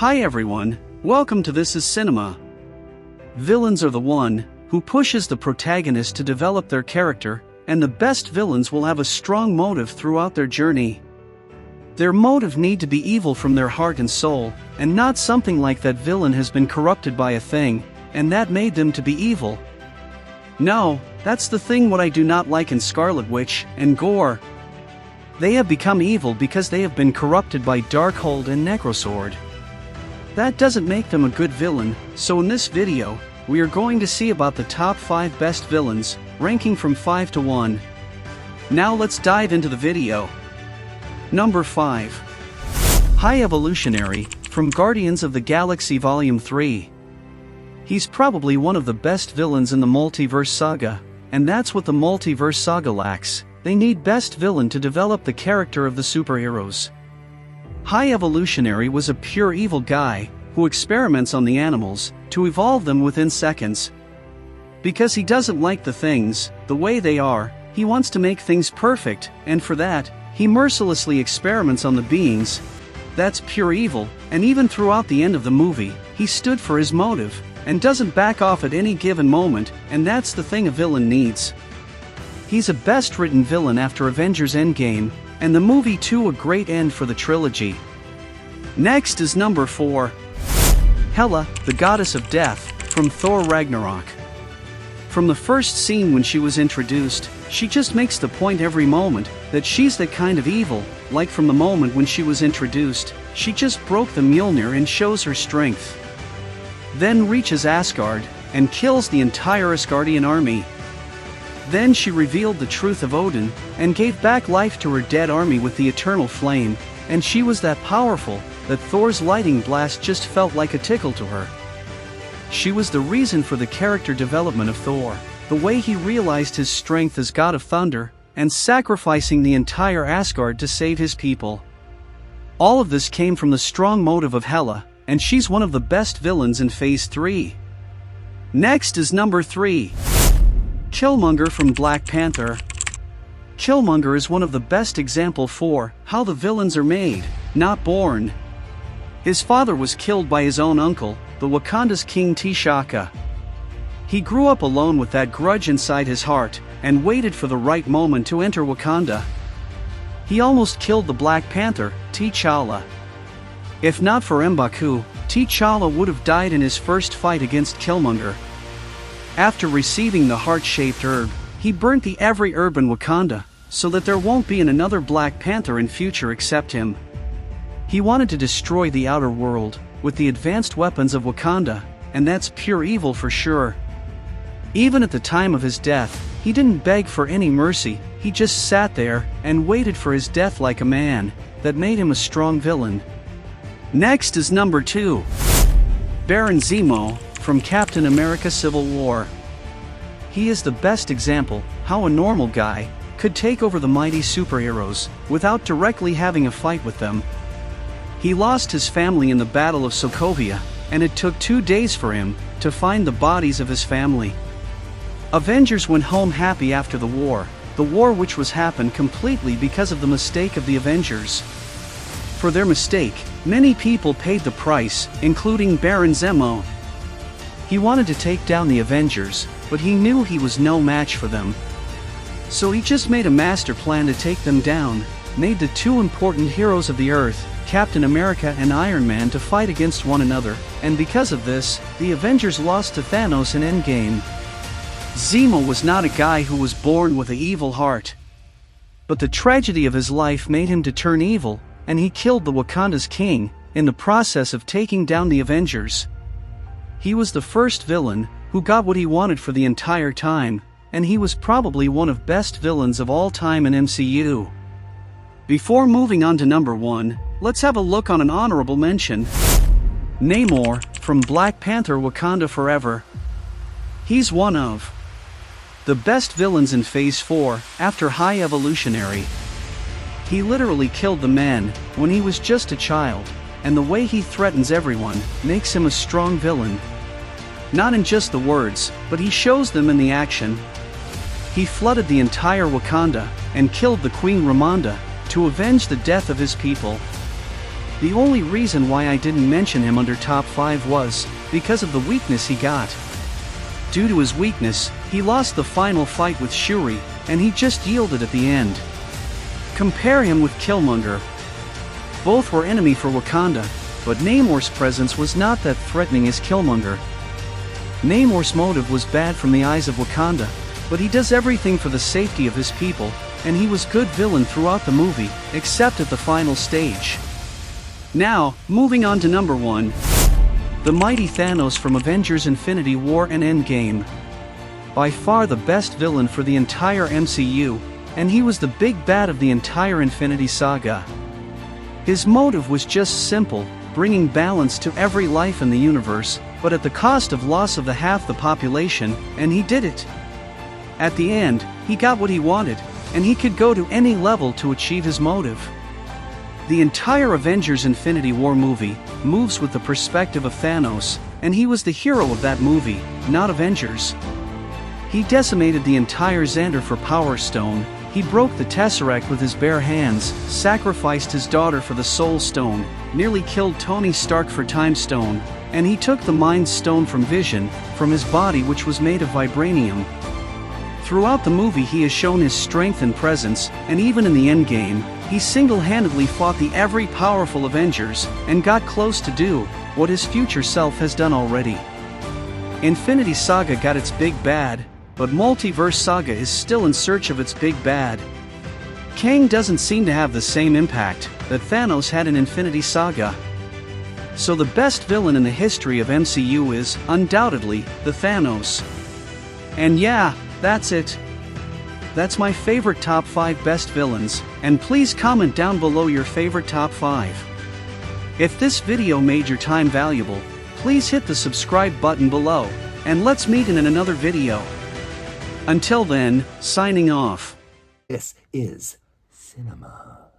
Hi everyone, welcome to This is Cinema. Villains are the one who pushes the protagonist to develop their character, and the best villains will have a strong motive throughout their journey. Their motive need to be evil from their heart and soul, and not something like that villain has been corrupted by a thing, and that made them to be evil. No, that's the thing what I do not like in Scarlet Witch and Gore. They have become evil because they have been corrupted by Darkhold and Necrosword. That doesn't make them a good villain, so in this video, we are going to see about the top 5 best villains, ranking from 5 to 1. Now let's dive into the video. Number 5. High Evolutionary, from Guardians of the Galaxy Volume 3. He's probably one of the best villains in the multiverse saga, and that's what the multiverse saga lacks. They need best villain to develop the character of the superheroes. High Evolutionary was a pure evil guy, who experiments on the animals, to evolve them within seconds. Because he doesn't like the things, the way they are, he wants to make things perfect, and for that, he mercilessly experiments on the beings. That's pure evil, and even throughout the end of the movie, he stood for his motive, and doesn't back off at any given moment, and that's the thing a villain needs. He's a best-written villain after Avengers Endgame, and the movie too a great end for the trilogy. Next is number 4. Hela, the goddess of death, from Thor Ragnarok. From the first scene when she was introduced, she just makes the point every moment that she's that kind of evil. Like from the moment when she was introduced, she just broke the Mjolnir and shows her strength. Then reaches Asgard, and kills the entire Asgardian army. Then she revealed the truth of Odin, and gave back life to her dead army with the eternal flame, and she was that powerful, that Thor's lightning blast just felt like a tickle to her. She was the reason for the character development of Thor, the way he realized his strength as god of thunder, and sacrificing the entire Asgard to save his people. All of this came from the strong motive of Hela, and she's one of the best villains in Phase 3. Next is number 3. Killmonger from Black Panther. Killmonger is one of the best example for how the villains are made, not born. His father was killed by his own uncle, the Wakanda's King T'Chaka. He grew up alone with that grudge inside his heart, and waited for the right moment to enter Wakanda. He almost killed the Black Panther, T'Challa. If not for M'Baku, T'Challa would have died in his first fight against Killmonger. After receiving the heart-shaped herb, he burnt every herb in Wakanda, so that there won't be another Black Panther in future except him. He wanted to destroy the outer world, with the advanced weapons of Wakanda, and that's pure evil for sure. Even at the time of his death, he didn't beg for any mercy, he just sat there, and waited for his death like a man. That made him a strong villain. Next is number 2. Baron Zemo, from Captain America Civil War. He is the best example how a normal guy could take over the mighty superheroes without directly having a fight with them. He lost his family in the Battle of Sokovia, and it took 2 days for him to find the bodies of his family. Avengers went home happy after the war which was happened completely because of the mistake of the Avengers. For their mistake, many people paid the price, including Baron Zemo. He wanted to take down the Avengers, but he knew he was no match for them. So he just made a master plan to take them down, made the 2 important heroes of the Earth, Captain America and Iron Man, to fight against one another, and because of this, the Avengers lost to Thanos in Endgame. Zemo was not a guy who was born with an evil heart. But the tragedy of his life made him to turn evil, and he killed the Wakanda's king, in the process of taking down the Avengers. He was the first villain who got what he wanted for the entire time, and he was probably one of best villains of all time in MCU. Before moving on to number 1, let's have a look on an honorable mention. Namor, from Black Panther Wakanda Forever. He's one of the best villains in Phase 4, after High Evolutionary. He literally killed the man when he was just a child, and the way he threatens everyone makes him a strong villain. Not in just the words, but he shows them in the action. He flooded the entire Wakanda, and killed the Queen Ramonda, to avenge the death of his people. The only reason why I didn't mention him under top 5 was because of the weakness he got. Due to his weakness, he lost the final fight with Shuri, and he just yielded at the end. Compare him with Killmonger. Both were enemy for Wakanda, but Namor's presence was not that threatening as Killmonger. Namor's motive was bad from the eyes of Wakanda, but he does everything for the safety of his people, and he was good villain throughout the movie, except at the final stage. Now, moving on to number 1. The mighty Thanos from Avengers Infinity War and Endgame. By far the best villain for the entire MCU, and he was the big bad of the entire Infinity Saga. His motive was just simple, bringing balance to every life in the universe, but at the cost of loss of half the population, and he did it. At the end, he got what he wanted, and he could go to any level to achieve his motive. The entire Avengers Infinity War movie moves with the perspective of Thanos, and he was the hero of that movie, not Avengers. He decimated the entire Xandar for Power Stone, he broke the Tesseract with his bare hands, sacrificed his daughter for the Soul Stone, nearly killed Tony Stark for Time Stone, and he took the Mind Stone from Vision, from his body which was made of vibranium. Throughout the movie he has shown his strength and presence, and even in the endgame, he single-handedly fought the every powerful Avengers, and got close to do what his future self has done already. Infinity Saga got its big bad, but Multiverse Saga is still in search of its big bad. Kang doesn't seem to have the same impact that Thanos had in Infinity Saga. So the best villain in the history of MCU is, undoubtedly, the Thanos. And yeah, that's it. That's my favorite top 5 best villains, and please comment down below your favorite top 5. If this video made your time valuable, please hit the subscribe button below, and let's meet in another video. Until then, signing off. This is cinema.